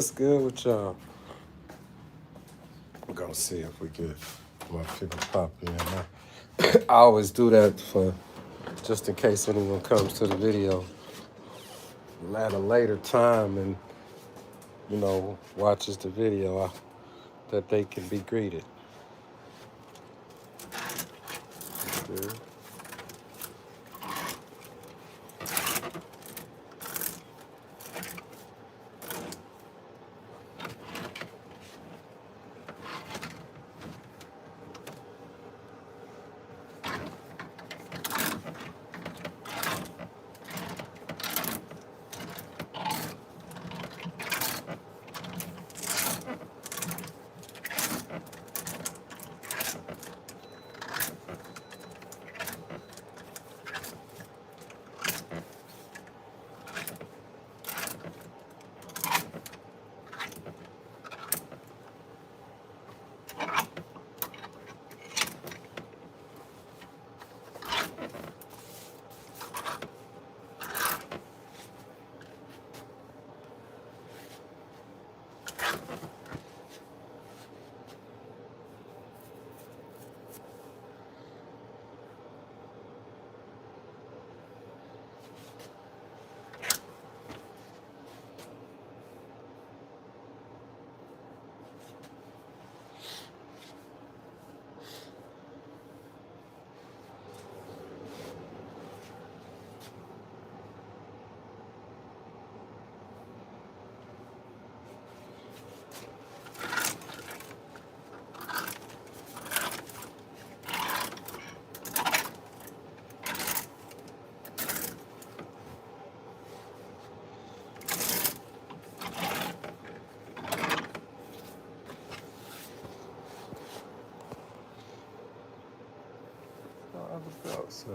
What's good with y'all? We're gonna see if we get more people pop in. I always do that for just in case anyone comes to the video at a later time and watches the video that they can be greeted. Good. Oh, the belt set.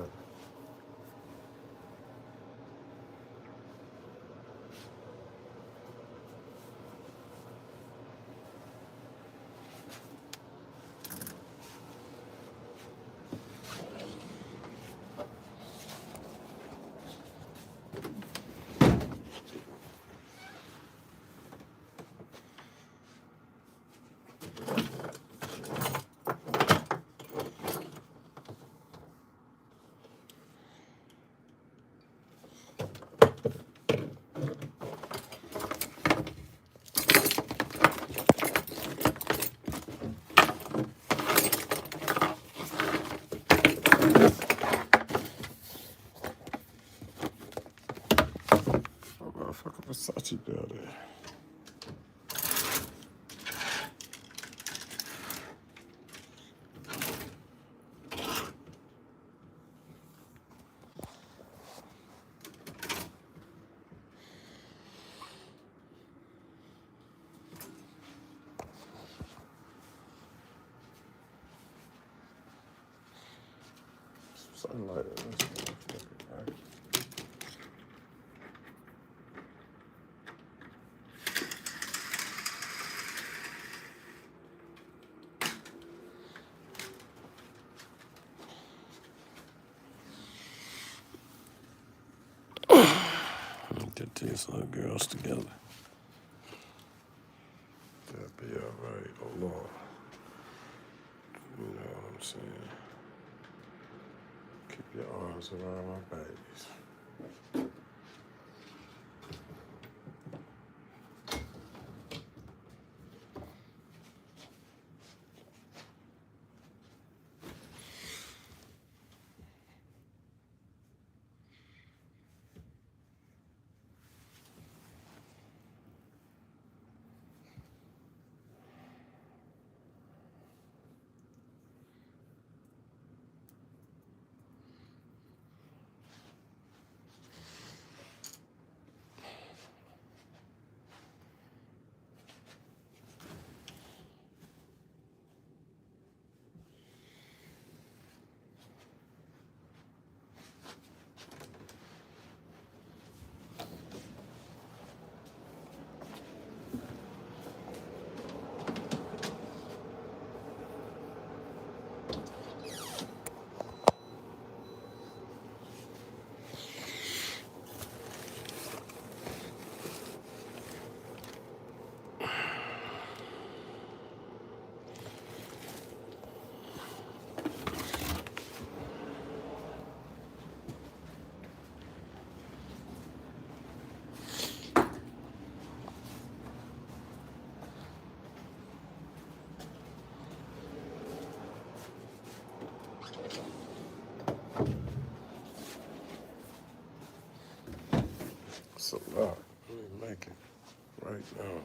Oh, motherfucker Versace belt there. Something like that. Right? Get these little girls together. That'll be alright. Oh Lord. You know what I'm saying? Keep your arms around my babies. a lot. Let me make it right now.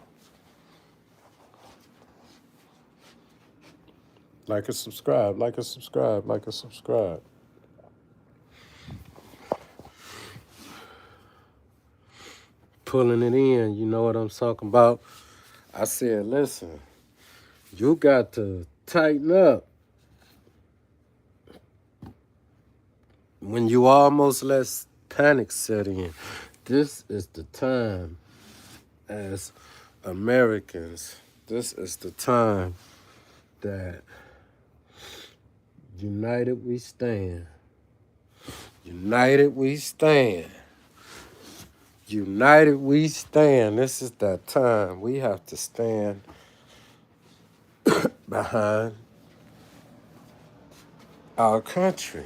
Like and subscribe, like and subscribe, like and subscribe. Pulling it in, you know what I'm talking about? I said, listen, you got to tighten up. When you almost let panic set in, this is the time as Americans, this is the time that united we stand. United we stand. United we stand. This is that time. We have to stand behind our country.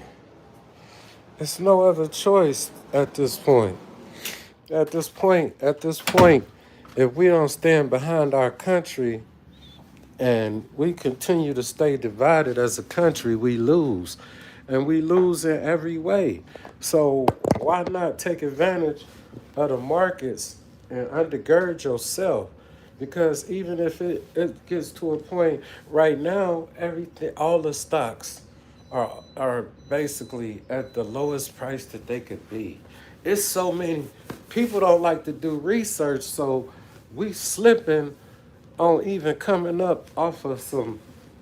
There's no other choice at this point. At this point, if we don't stand behind our country and we continue to stay divided as a country, we lose. And we lose in every way. So why not take advantage of the markets and undergird yourself? Because even if it gets to a point right now, everything, all the stocks are basically at the lowest price that they could be. It's so many people don't like to do research, so we slipping on even coming up off of some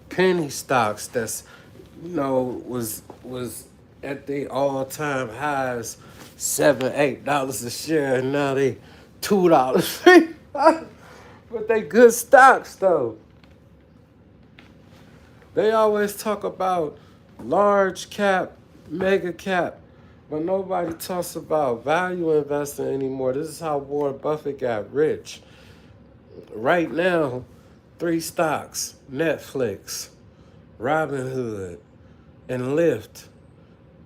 penny stocks that's was at their all time highs, $7, $8 a share, and now they $2. But they good stocks though. They always talk about large cap, mega cap, but nobody talks about value investing anymore. This is how Warren Buffett got rich. Right now, 3 stocks: Netflix, Robinhood, and Lyft.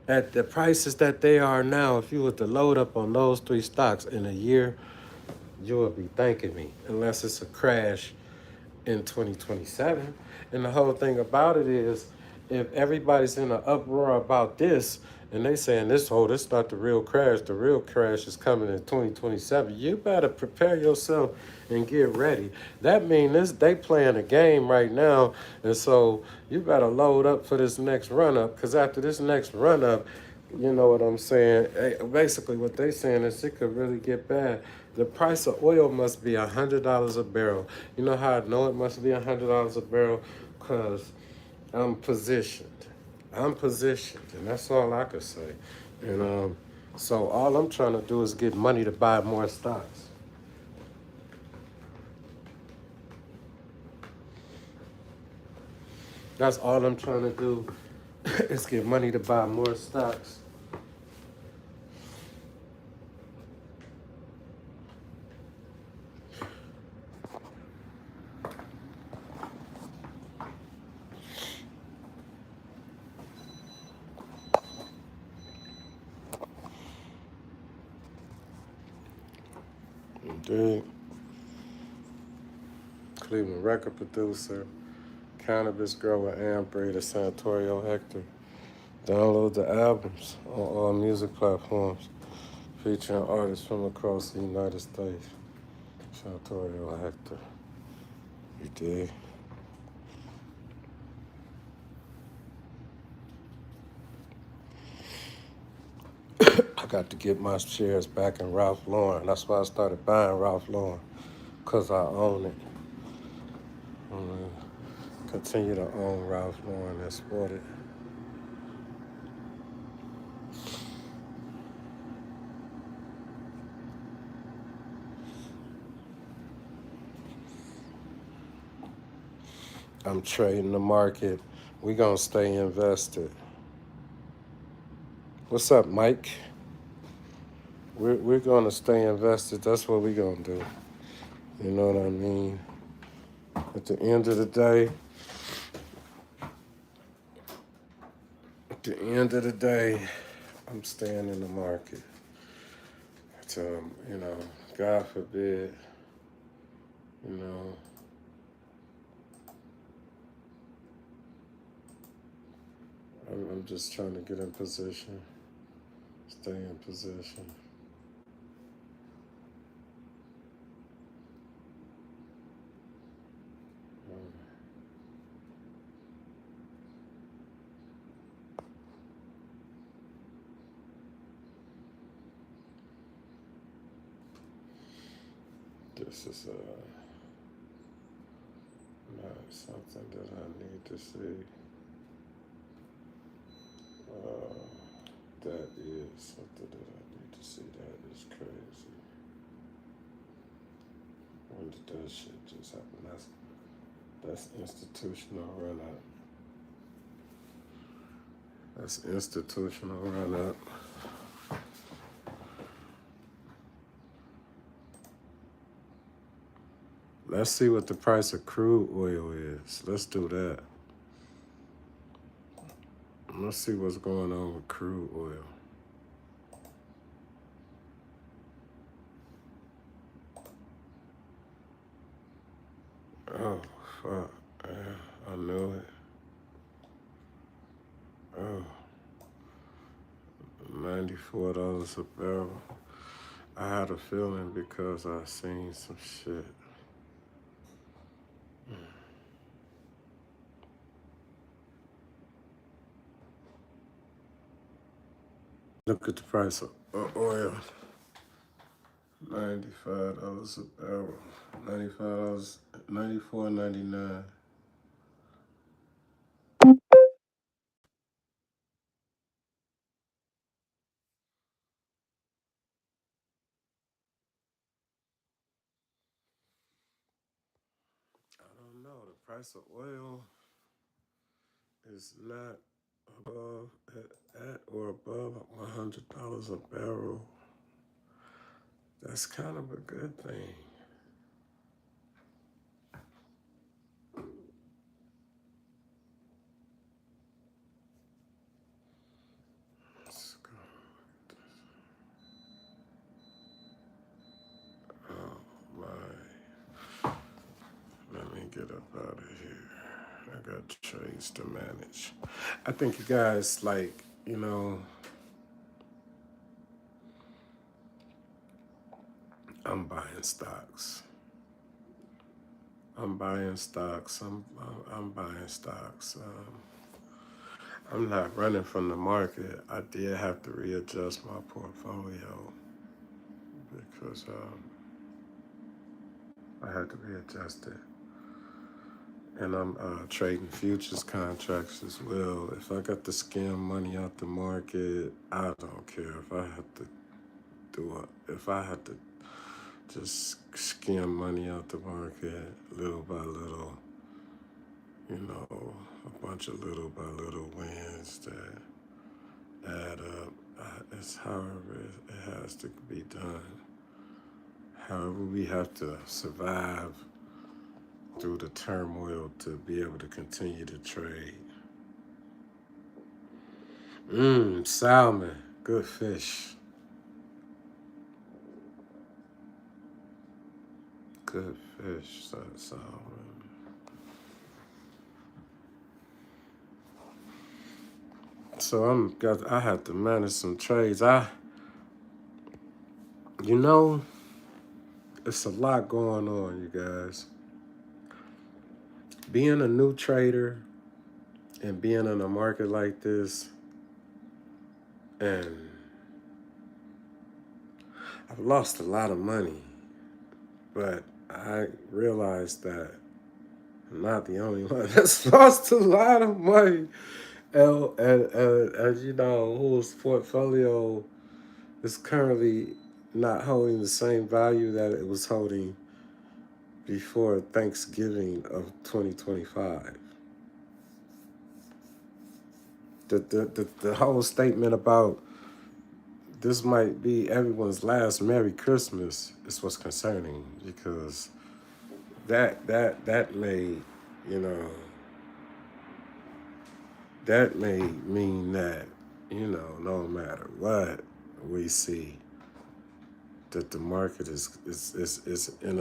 At the prices that they are now, if you were to load up on those 3 stocks in a year, you will be thanking me, unless it's a crash in 2027. And the whole thing about it is, if everybody's in an uproar about this, and they saying this is not the real crash is coming in 2027, you better prepare yourself and get ready. That means they playing a game right now, and so you better load up for this next run up, because after this next run up, you know what I'm saying? Basically, what they saying is it could really get bad. The price of oil must be $100 a barrel. You know how I know it must be $100 a barrel? Because I'm positioned. I'm positioned, and that's all I could say. And so all I'm trying to do is get money to buy more stocks. That's all I'm trying to do is get money to buy more stocks. Dude, Cleveland record producer, cannabis grower, and breeder Santorio Hector. Download the albums on all music platforms featuring artists from across the United States. Santorio Hector. You dig? I got to get my shares back in Ralph Lauren. That's why I started buying Ralph Lauren, because I own it. I'm gonna continue to own Ralph Lauren and support it. I'm trading the market. We gonna stay invested. What's up, Mike? We're gonna stay invested. That's what we're gonna do. You know what I mean? At the end of the day, I'm staying in the market. So, God forbid, you know, I'm just trying to get in position, stay in position. This is not something that I need to see. Uh, that is something that I need to see. That is crazy. When did that shit just happen? That's institutional run up. That's institutional run up. Let's see what the price of crude oil is. Let's do that. Let's see what's going on with crude oil. Oh, fuck. Yeah, I knew it. Oh, $94 a barrel. I had a feeling because I seen some shit. Look at the price of oil. $95 a barrel. $95, $94.99. I don't know. The price of oil is not above at or above $100 a barrel. That's kind of a good thing. Let's go. Oh my. Let me get up out of here. I got trades to manage. I think you guys I'm buying stocks. I'm buying stocks. I'm buying stocks. I'm not running from the market. I did have to readjust my portfolio because I had to readjust it. And I'm trading futures contracts as well. If I got to skim money out the market, I don't care. If I have to if I had to just skim money out the market little by little, a bunch of little by little wins that add up. It's however it has to be done. However, we have to survive through the turmoil to be able to continue to trade. Salmon, good fish. Good fish, salmon. So I have to manage some trades. It's a lot going on, you guys. Being a new trader and being in a market like this, and I've lost a lot of money, but I realized that I'm not the only one that's lost a lot of money. As you know, whose portfolio is currently not holding the same value that it was holding before Thanksgiving of 2025. The whole statement about this might be everyone's last Merry Christmas is what's concerning, because that may, you know, that may mean that, no matter what we see, that the market is in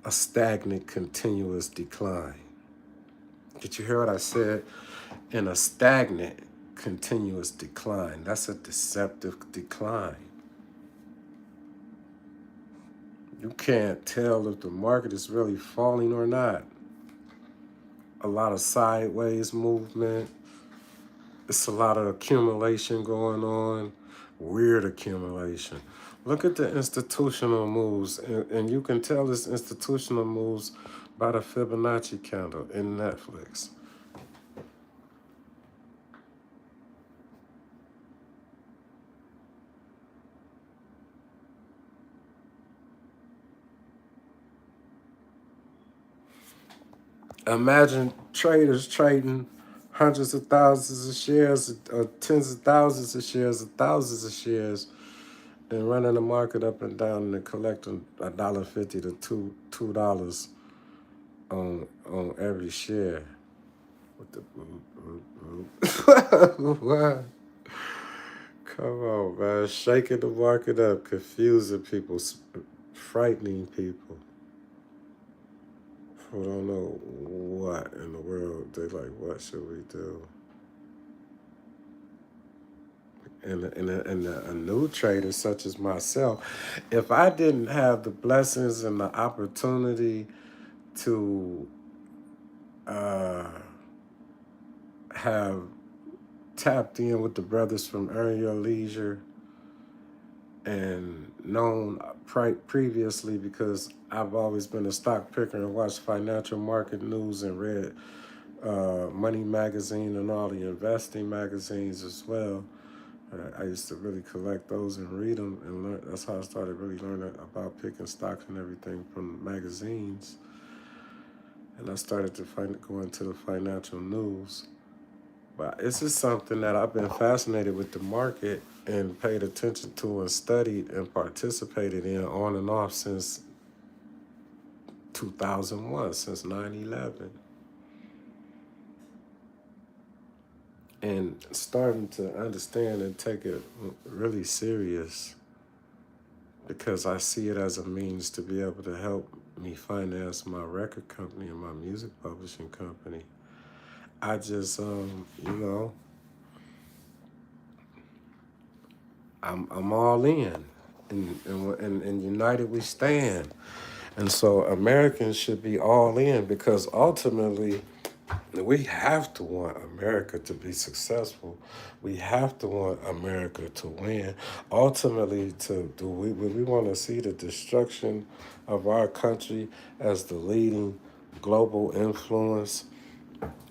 a stagnant, continuous decline. Did you hear what I said? In a stagnant, continuous decline. That's a deceptive decline. You can't tell if the market is really falling or not. A lot of sideways movement. It's a lot of accumulation going on. Weird accumulation. Look at the institutional moves, and you can tell this institutional moves by the Fibonacci candle in Netflix. Imagine traders trading hundreds of thousands of shares, or tens of thousands of shares, or thousands of shares, and running the market up and down and collecting $1.50 to $2 on every share. What the what? Come on, man! Shaking the market up, confusing people, frightening people who don't know what in the world. They like, what should we do? And a new trader such as myself, if I didn't have the blessings and the opportunity to uh, have tapped in with the brothers from Earn Your Leisure and known previously, because I've always been a stock picker and watched financial market news and read Money Magazine and all the investing magazines as well. I used to really collect those and read them and learn. That's how I started really learning about picking stocks and everything from magazines. And I started to go into the financial news. But it's just something that I've been fascinated with the market and paid attention to and studied and participated in on and off since 2001, since 9/11. And starting to understand and take it really serious, because I see it as a means to be able to help me finance my record company and my music publishing company. I just, I'm all in, and united we stand. And so Americans should be all in, because ultimately we have to want America to be successful. We have to want America to win. Ultimately, we want to see the destruction of our country as the leading global influence,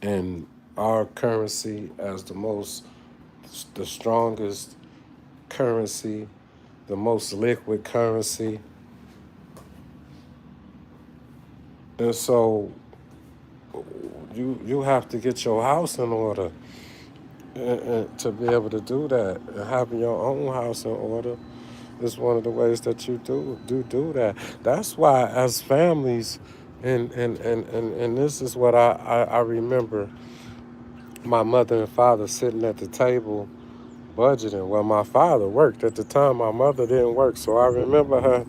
and our currency as the strongest currency, the most liquid currency. And so you have to get your house in order, and to be able to do that. And having your own house in order is one of the ways that you do that. That's why as families, and this is what I remember my mother and father sitting at the table budgeting. Well, my father worked at the time, my mother didn't work. So I remember her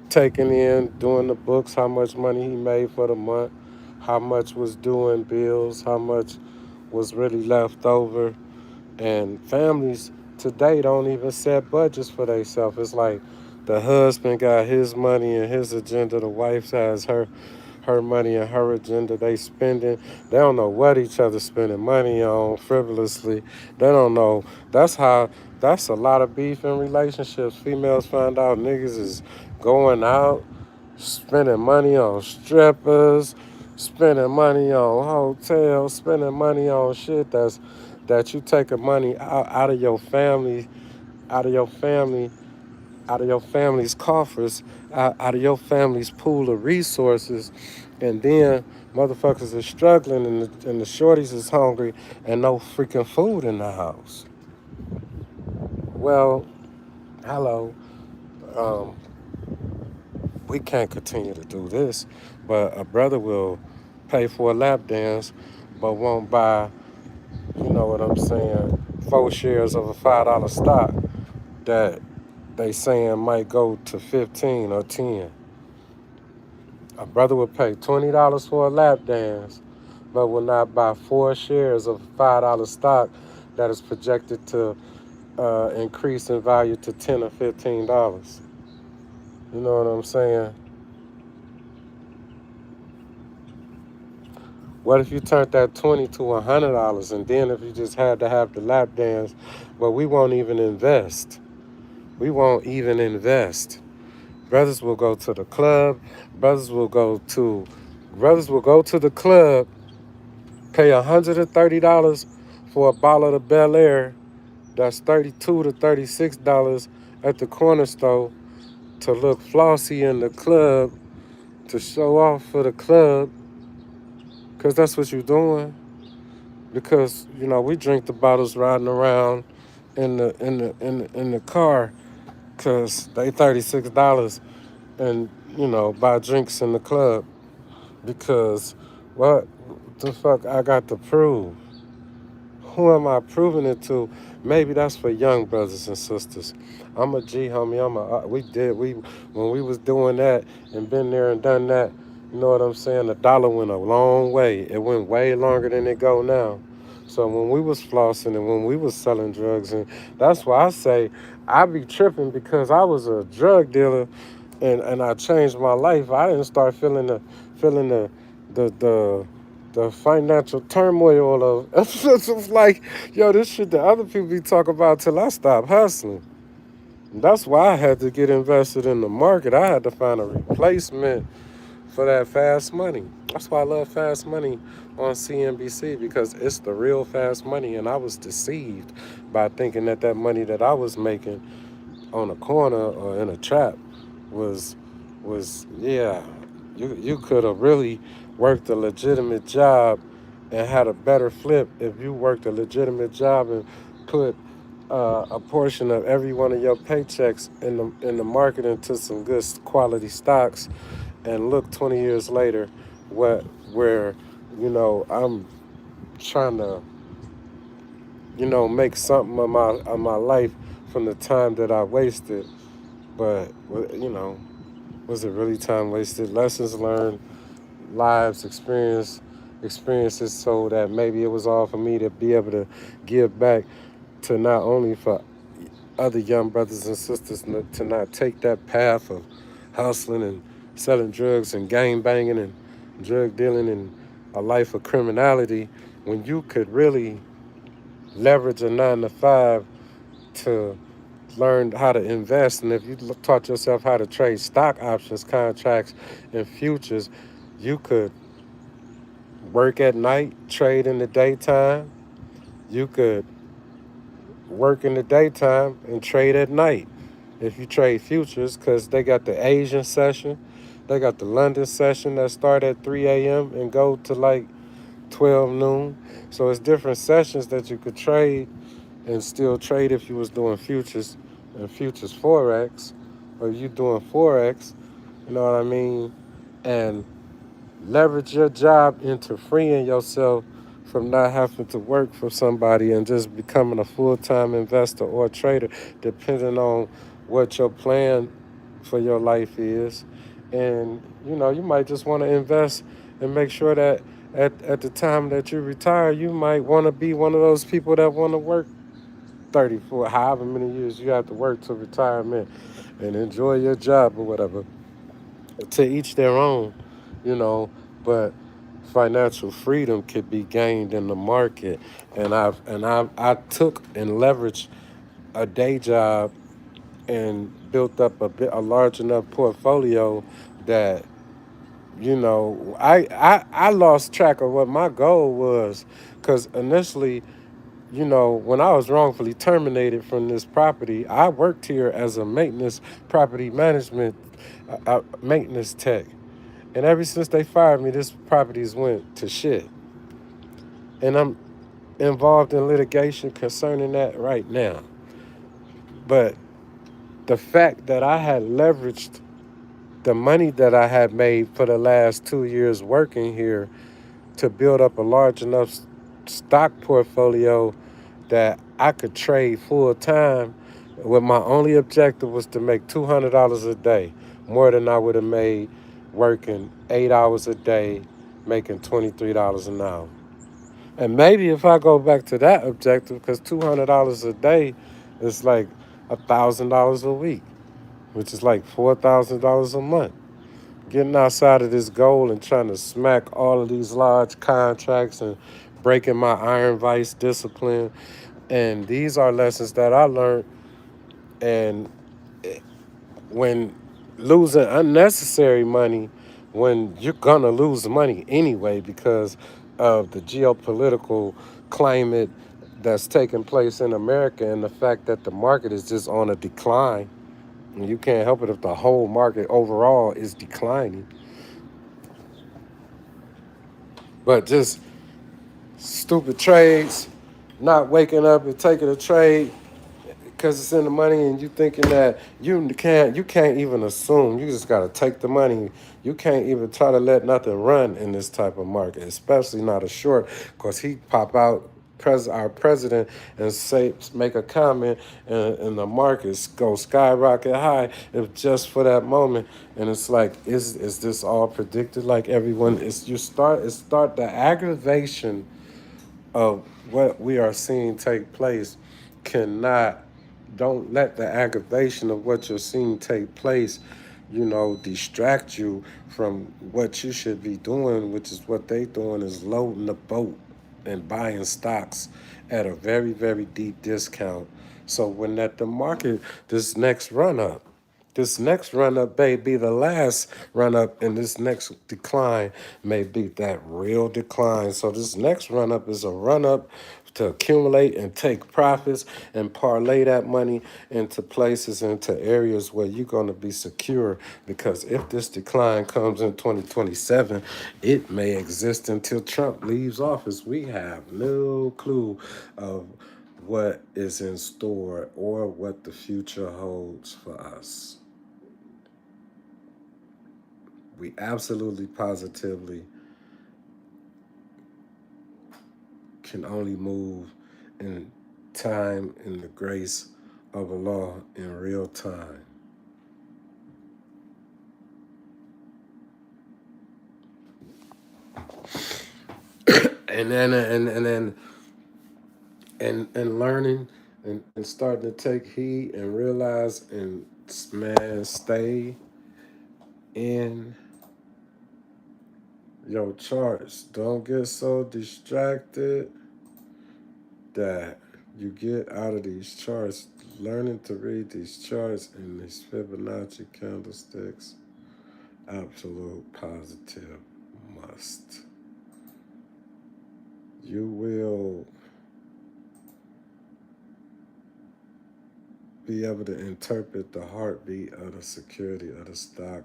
taking in, doing the books, how much money he made for the month, how much was due in bills, how much was really left over. And families today don't even set budgets for themselves. It's like the husband got his money and his agenda, the wife has her money and her agenda. They spending. They don't know what each other's spending money on frivolously. They don't know. That's a lot of beef in relationships. Females find out niggas is going out, spending money on strippers, spending money on hotels, spending money on shit that you taking money out of your family, out of your family, out of your family's coffers, out of your family's pool of resources, and then motherfuckers are struggling, and the shorties is hungry, and no freaking food in the house. Well, hello, um, we can't continue to do this, but a brother will pay for a lap dance, but won't buy, you know what I'm saying, 4 shares of a $5 stock that they saying might go to 15 or 10. A brother would pay $20 for a lap dance, but will not buy 4 shares of $5 stock that is projected to increase in value to $10 or $15. You know what I'm saying? What if you turned that 20 to $100, and then if you just had to have the lap dance, but we won't even invest. We won't even invest. Brothers will go to the club. Brothers will go to brothers will go to the club, pay $130 for a bottle of Bel Air that's $32 to $36 at the corner store to look flossy in the club, to show off for the club, because that's what you're doing. Because we drink the bottles riding around in the car, because they $36, and buy drinks in the club, because what the fuck I got to prove? Who am I proving it to? Maybe that's for young brothers and sisters. I'm a G, homie. We when we was doing that and been there and done that. You know what I'm saying? The dollar went a long way. It went way longer than it go now. So when we was flossing and when we was selling drugs, and that's why I say I be tripping, because I was a drug dealer, and I changed my life. I didn't start feeling the financial turmoil of it's like, yo, this shit that other people be talking about till I stop hustling. That's why I had to get invested in the market. I had to find a replacement for that fast money. That's why I love fast money on CNBC, because it's the real fast money, and I was deceived by thinking that money that I was making on a corner or in a trap was yeah, you could have really worked a legitimate job and had a better flip if you worked a legitimate job and put a portion of every one of your paychecks in the market into some good quality stocks, and look 20 years later where I'm trying to make something of my life from the time that I wasted. But was it really time wasted? Lessons learned, lives experiences, so that maybe it was all for me to be able to give back, to not only for other young brothers and sisters to not take that path of hustling and selling drugs and gang banging and drug dealing and a life of criminality, when you could really leverage a 9 to 5 to learn how to invest. And if you taught yourself how to trade stock options, contracts, and futures, you could work at night, trade in the daytime. You could work in the daytime and trade at night. If you trade futures, because they got the Asian session, they got the London session that start at 3 a.m. and go to like 12 noon. So it's different sessions that you could trade, and still trade if you was doing futures and futures Forex, or you doing Forex, you know what I mean? And leverage your job into freeing yourself from not having to work for somebody and just becoming a full-time investor or trader, depending on what your plan for your life is. And you might just want to invest and make sure that at the time that you retire, you might want to be one of those people that want to work 34, however many years you have to work to retirement, and enjoy your job or whatever. To each their own, you know, but financial freedom could be gained in the market. And I took and leveraged a day job and built up a large enough portfolio that I lost track of what my goal was, because initially, when I was wrongfully terminated from this property, I worked here as a property management, maintenance tech. And ever since they fired me, this property's went to shit. And I'm involved in litigation concerning that right now. But the fact that I had leveraged the money that I had made for the last 2 years working here to build up a large enough stock portfolio that I could trade full time, when my only objective was to make $200 a day, more than I would have made working 8 hours a day, making $23 an hour. And maybe if I go back to that objective, because $200 a day is like $1,000 a week, which is like $4,000 a month. Getting outside of this goal and trying to smack all of these large contracts and breaking my iron vice discipline. And these are lessons that I learned, and when losing unnecessary money, when you're gonna lose money anyway because of the geopolitical climate that's taking place in America and the fact that the market is just on a decline. And you can't help it if the whole market overall is declining. But just stupid trades, not waking up and taking a trade because it's in the money and you thinking that you can't even assume. You just gotta take the money. You can't even try to let nothing run in this type of market, especially not a short, because he pop out our president and say make a comment and the markets go skyrocket high if just for that moment. And it's like, is this all predicted? Like everyone is you start the aggravation of what we are seeing take place cannot don't let the aggravation of what you're seeing take place, distract you from what you should be doing, which is what they doing is loading the boat and buying stocks at a very, very deep discount. So when at the market, this next run up may be the last run up, and this next decline may be that real decline. So this next run up is a run up to accumulate and take profits and parlay that money into places, into areas where you're going to be secure. Because if this decline comes in 2027, it may exist until Trump leaves office. We have no clue of what is in store or what the future holds for us. We absolutely positively can only move in time in the grace of Allah in real time. And learning and starting to take heed and realize and man stay in your charts. Don't get so distracted that you get out of these charts. Learning to read these charts and these Fibonacci candlesticks, absolute positive must. You will be able to interpret the heartbeat of the security of the stock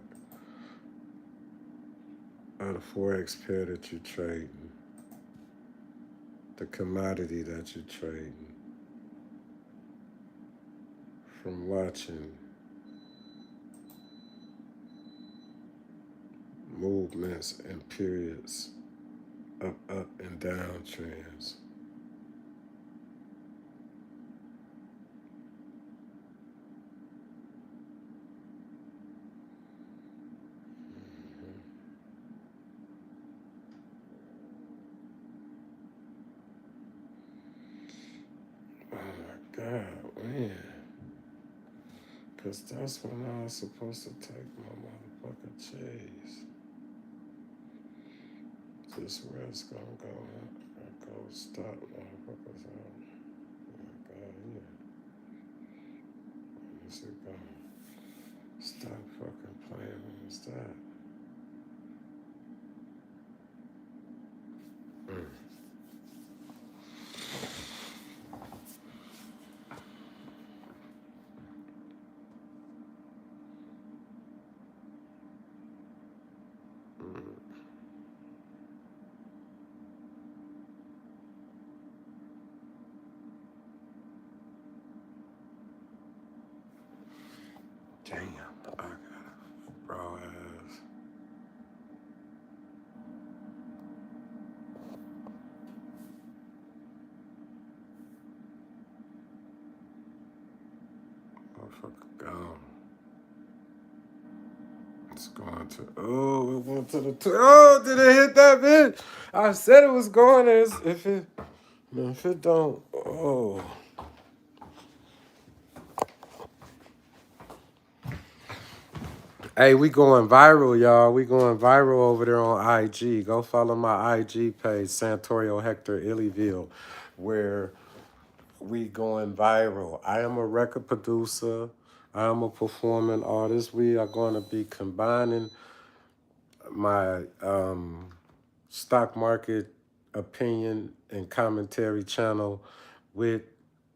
or the forex pair that you're trading, the commodity that you're trading, from watching movements and periods of up and down trends. Oh my God, man. Because that's when I was supposed to take my motherfucking cheese. This where it's gonna go. I go stop motherfuckers out. Oh my God, yeah. Where's it going? Stop fucking playing when it's that. Mm. Damn, I got a raw ass. Motherfucker gone. It's going to. Oh, it went to the. Oh, did it hit that bitch? I said it was going. If it don't. Oh. Hey, we going viral, y'all. We going viral over there on IG. Go follow my IG page, Santorio Hector Illyville, where we going viral. I am a record producer. I'm a performing artist. We are going to be combining my stock market opinion and commentary channel with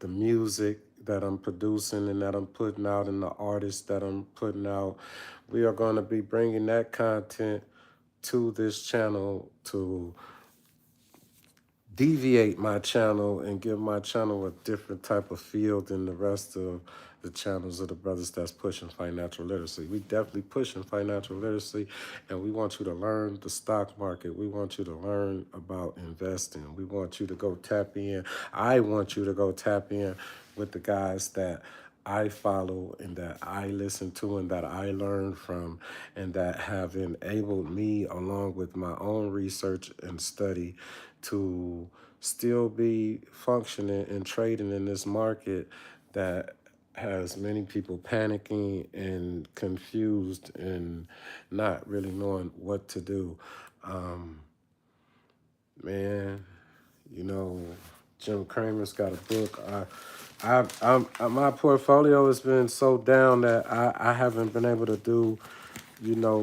the music that I'm producing and that I'm putting out and the artists that I'm putting out. We are going to be bringing that content to this channel to deviate my channel and give my channel a different type of feel than the rest of the channels of the brothers that's pushing financial literacy. We definitely pushing financial literacy, and we want you to learn the stock market. We want you to learn about investing. We want you to go tap in. I want you to go tap in with the guys that I follow and that I listen to and that I learn from and that have enabled me, along with my own research and study, to still be functioning and trading in this market that has many people panicking and confused and not really knowing what to do. Um, Man, you know, Jim Cramer's got a book. My portfolio has been so down that I haven't been able to do,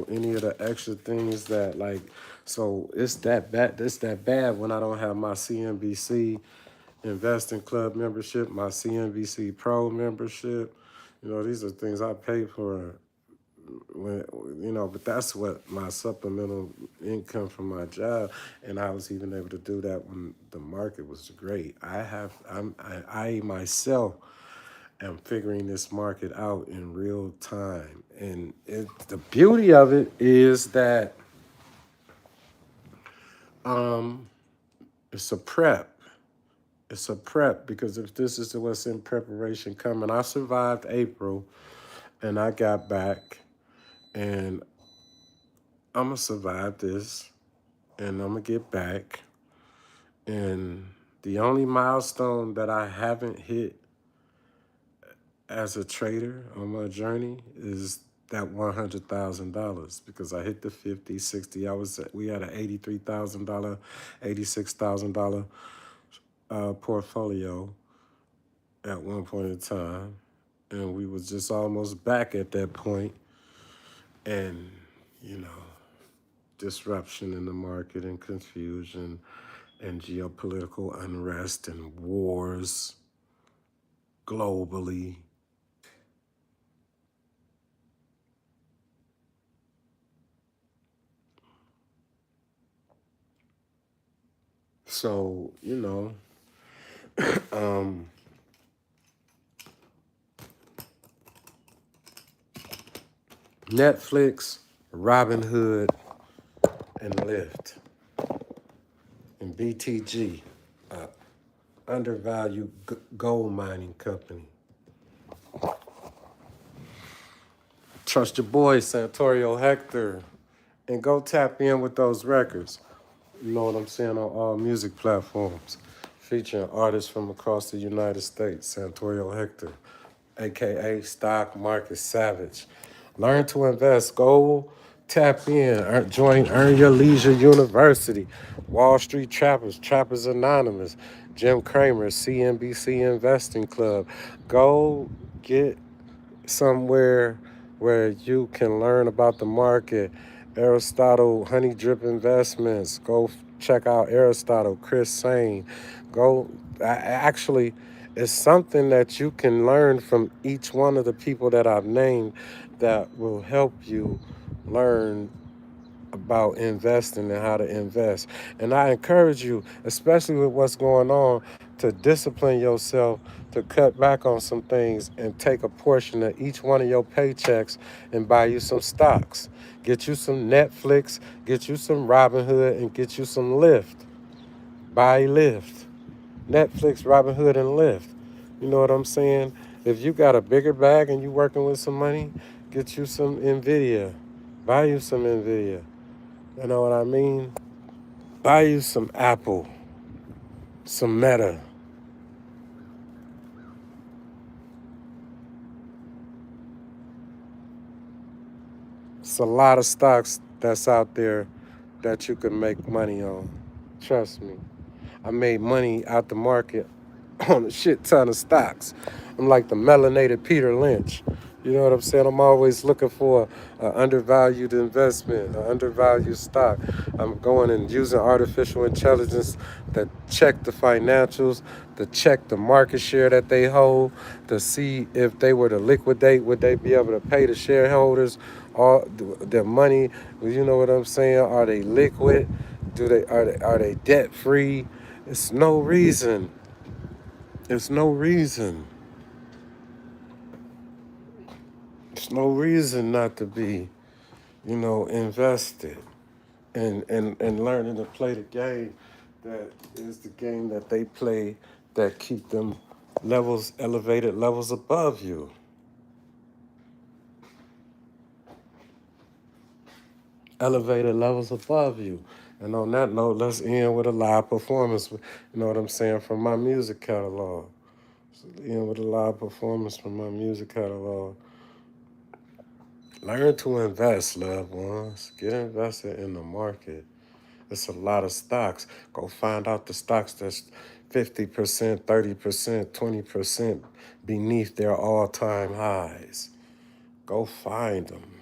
any of the extra things that like. So it's that bad. It's that bad when I don't have my CNBC Investing Club membership, my CNBC Pro membership. These are things I pay for when but that's what my supplemental income from my job, and I was even able to do that when the market was great. I myself am figuring this market out in real time, and the beauty of it is that um it's a prep. It's a prep because if this is what's in preparation coming, I survived April and I got back, and I'm gonna survive this and I'm gonna get back. And the only milestone that I haven't hit as a trader on my journey is that $100,000 because I hit the 50, 60. We had an $83,000, $86,000 portfolio at one point in time, and we was just almost back at that point, and you know, disruption in the market and confusion and geopolitical unrest and wars globally. So, um, Netflix, Robinhood, and Lyft, and BTG, undervalued gold mining company. Trust your boy, Santorio Hector, and go tap in with those records. You know what I'm saying, on all music platforms, featuring artists from across the United States. Santorio Hector, aka Stock Market Savage. Learn to invest. Go tap in. Join Earn Your Leisure University. Wall Street Trappers, Trappers Anonymous, Jim Cramer, CNBC Investing Club. Go get somewhere where you can learn about the market. Aristotle Honey Drip Investments. Go check out Aristotle, Chris Sane. Actually, it's something that you can learn from each one of the people that I've named that will help you learn about investing and how to invest. And I encourage you, especially with what's going on, to discipline yourself to cut back on some things and take a portion of each one of your paychecks and buy you some stocks. Get you some Netflix, get you some Robinhood, and get you some Lyft. Buy Lyft. Netflix, Robinhood, and Lyft. You know what I'm saying? If you got a bigger bag and you working with some money, get you some NVIDIA. Buy you some NVIDIA. You know what I mean? Buy you some Apple, some Meta. It's a lot of stocks that's out there that you can make money on. Trust me. I made money out the market on a shit ton of stocks. I'm like the melanated Peter Lynch. You know what I'm saying? I'm always looking for an undervalued investment, an undervalued stock. I'm going and using artificial intelligence to check the financials, to check the market share that they hold, to see if they were to liquidate, would they be able to pay the shareholders all their money? You know what I'm saying? Are they liquid? Are they debt free? It's no reason. There's no reason. There's no reason not to be, invested and learning to play the game that is the game that they play that keep them elevated levels above you. Elevated levels above you. And on that note, let's end with a live performance, what I'm saying, from my music catalog. So end with a live performance from my music catalog. Learn to invest, loved ones. Get invested in the market. It's a lot of stocks. Go find out the stocks that's 50%, 30%, 20% beneath their all-time highs. Go find them.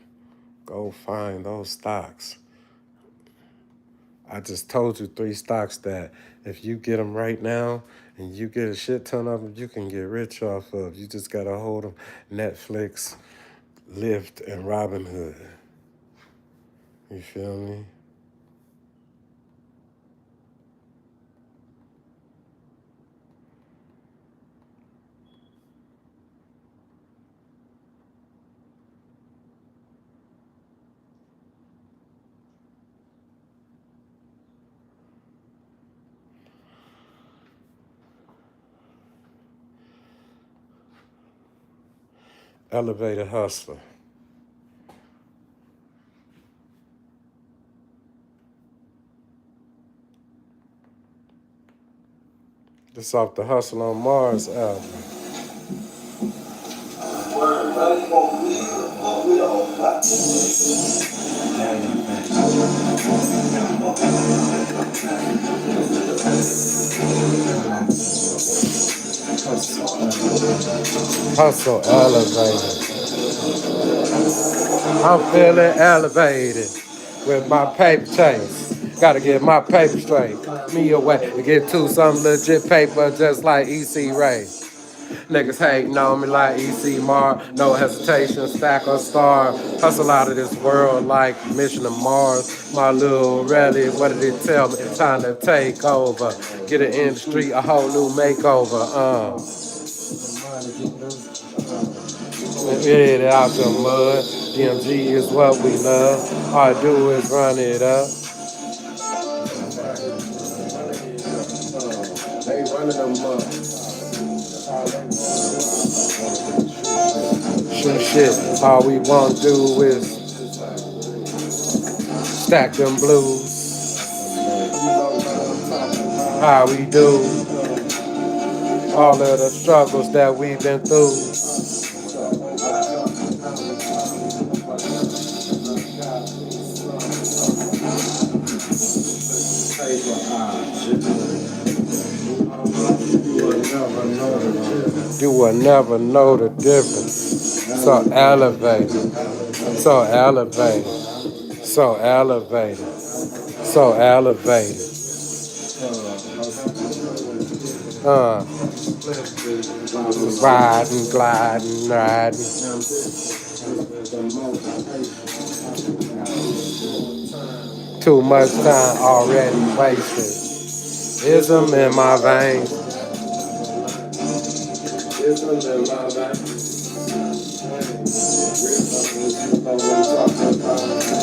Go find those stocks. I just told you 3 stocks that if you get them right now and you get a shit ton of them, you can get rich off of. You just got to hold them. Netflix, Lyft, and Robinhood. You feel me? Elevated hustler. This off the Hustle on Mars album. Hustle elevated. I'm feeling elevated with my paper chase. Gotta get my paper straight. Me away to get to some legit paper just like EC Ray. Niggas hating on me like EC Mar. No hesitation, stack or star. Hustle out of this world like Mission to Mars. My little rally, what did it tell me? Time to take over. Get an industry, a whole new makeover. Get it out the mud. DMG is what we love. All I do is run it up. They running them up. Shoot shit. All we want to do is stack them blues. How we do. All of the struggles that we've been through. You will never know the difference. So elevated. So elevated. So elevated. So elevated. Riding, gliding, riding. Too much time already wasted. Ism in my veins.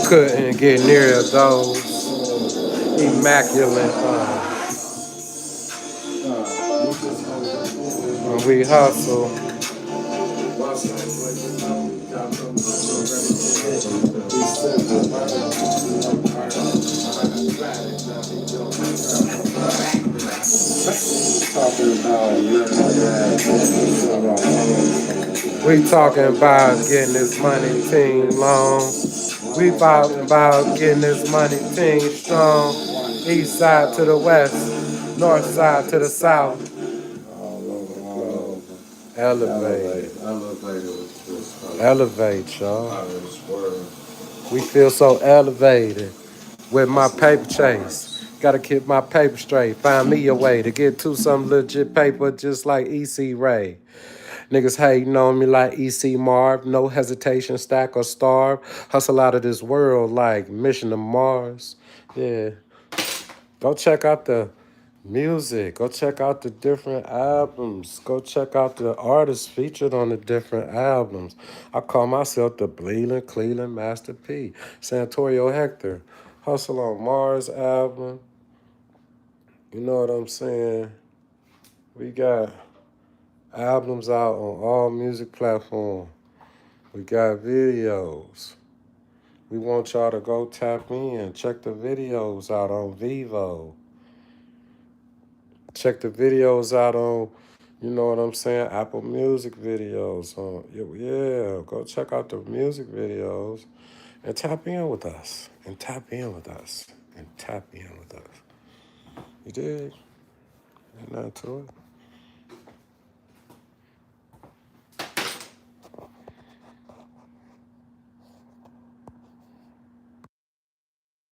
Couldn't get near those immaculate when we hustle. We talking about getting this money team long. We talking about getting this money team strong. East side to the west, north side to the south. Elevated. Elevate, y'all. Out of this world. We feel so elevated with my paper chase. Gotta keep my paper straight. Find me a way to get to some legit paper just like EC Ray. Niggas hating on me like EC Marv. No hesitation, stack or starve. Hustle out of this world like Mission to Mars. Yeah. Go check out the music. Go check out the different albums. Go check out the artists featured on the different albums. I call myself the Bleeding Cleveland Master P. Santorio Hector. Hustle on Mars album. You know what I'm saying? We got albums out on all music platforms. We got videos. We want y'all to go tap in. Check the videos out on Vivo. Check the videos out on, you know what I'm saying, Apple Music videos. Yeah, go check out the music videos and tap in with us. And tap in with us. And tap in with us. You dig? Ain't nothing to it.